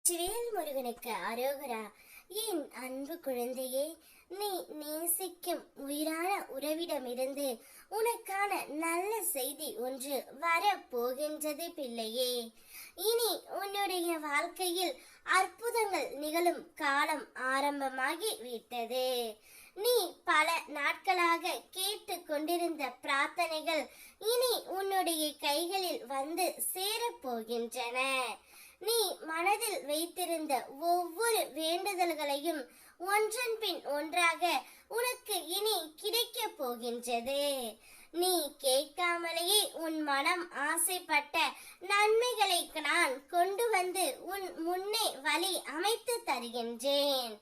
வெற்றிவேல் முருகனுக்கு அரோகரா. என் அன்பு குழந்தையே, நீ நேசிக்கும் உயிரான உறவிடமிருந்து உனக்கான நல்ல செய்தி ஒன்று வரப்போகின்றது பிள்ளையே. இனி உன்னுடைய வாழ்க்கையில் அற்புதங்கள் நிகழும் காலம் ஆரம்பமாகி விட்டது. நீ பல நாட்களாக கேட்டு கொண்டிருந்த பிரார்த்தனைகள் இனி உன்னுடைய கைகளில் வந்து சேரப்போகின்றன. நீ மனதில் வைத்திருந்த ஒவ்வொரு வேண்டுதல்களையும் ஒன்றன் பின் ஒன்றாக உனக்கு இனி கிடைக்க போகின்றது. நீ கேட்காமலேயே உன் மனம் ஆசைப்பட்ட நன்மைகளை நான் கொண்டு வந்து உன் முன்னே வழி அமைத்து தருகின்றேன்.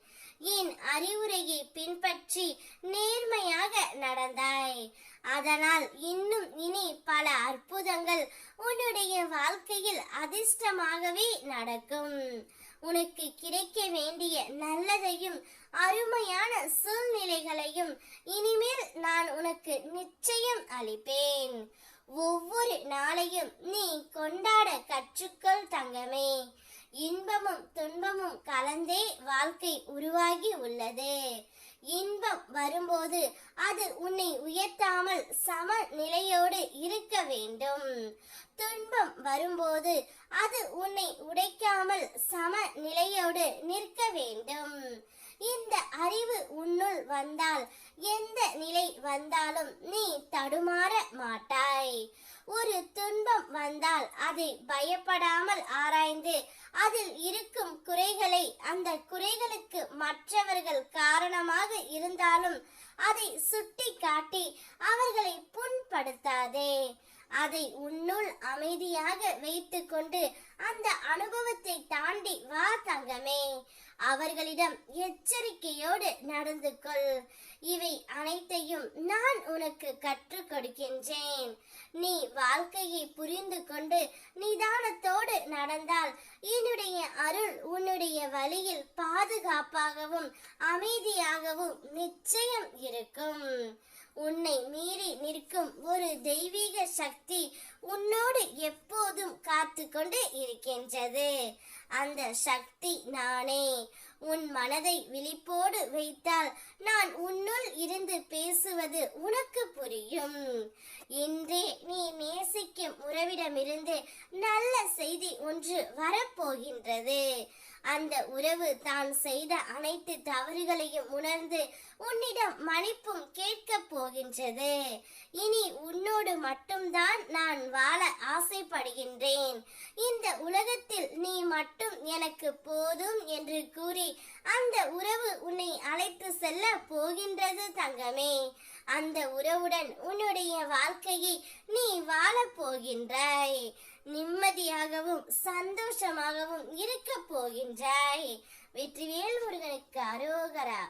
என் அறிவுரையை பின்பற்றி நேர்மையாக நடந்தாய். அதனால் இன்னும் இனி பல அற்புதங்கள் உன்னுடைய வாழ்க்கையில் அதிர்ஷ்டமாகவே நடக்கும். உனக்கு கிடைக்க வேண்டிய நல்லதையும் அருமையான சூழ்நிலைகளையும் இனிமேல் நான் உனக்கு நிச்சயம் அளிப்பேன். ஒவ்வொரு நாளையும் நீ கொண்டாட கற்றுக்கொள் தங்கமே. இன்பமும் துன்பமும் கலந்தே வாழ்க்கை உருவாகி உள்ளது. இன்பம் வரும்போது அது உன்னை உயர்த்தாமல் சம நிலையோடு இருக்க வேண்டும். துன்பம் வரும்போது அது உன்னை உடைக்காமல் சம நிலையோடு நிற்க வேண்டும். இந்த அறிவு உன்னுள் வந்தால் எந்த நிலை வந்தாலும் நீ தடுமாற மாட்டாய். ஒரு துன்பம் வந்தால் அதை பயப்படாமல் ஆராய்ந்து அதில் இருக்கும் குறைகளை, அந்த குறைகளுக்கு மற்றவர்கள் காரணமாக இருந்தாலும் அதை சுட்டி காட்டி அவர்களை புண்படுத்தாதே. அதை உன்னுள் அமைதியாக வைத்துக்கொண்டு அந்த அனுபவத்தை தாண்டி வா தங்கமே. அவர்களிடம் எச்சரிக்கையோடு நடந்து கொள். இவை அனைத்தையும் நான் உனக்கு கற்றுக் கொடுக்கின்றேன். நீ வாழ்க்கையை புரிந்து கொண்டு நிதானத்தோடு நடந்தால் என்னுடைய அருள் உன்னுடைய வழியில் பாதுகாப்பாகவும் அமைதியாகவும் நிச்சயம் இருக்கும். உன்னை மீறி நிற்கும் ஒரு தெய்வீக சக்தி உன்னோடு எப்போதும் காத்து கொண்டு இருக்கின்றது. அந்த சக்தி நானே. உன் மனதை விழிப்போடு வைத்தால் நான் உன்னுள் இருந்து பேசுவது உனக்கு புரியும். இன்றே நீ நேசிக்கும் உறவிடமிருந்து நல்ல செய்தி ஒன்று வரப்போகின்றது. அந்த உறவு தான் செய்த அனைத்து தவறுகளையும் உணர்ந்து உன்னிடம் மன்னிப்பும் கேட்க போகின்றது. இனி உன்னோடு மட்டும்தான் நான் வாழ ஆசைப்படுகின்றேன். இந்த உலகத்தில் நீ மட்டும் எனக்கு போதும் என்று கூறி அந்த உறவு உன்னை அழைத்து செல்ல போகின்றது தங்கமே. அந்த உறவுடன் உன்னுடைய வாழ்க்கையை நீ வாழப் போகின்றாய். நிம்மதியாகவும் சந்தோஷமாகவும் இருக்க போகின்றாய். வெற்றிவேல் முருகனுக்கு அரோகரா.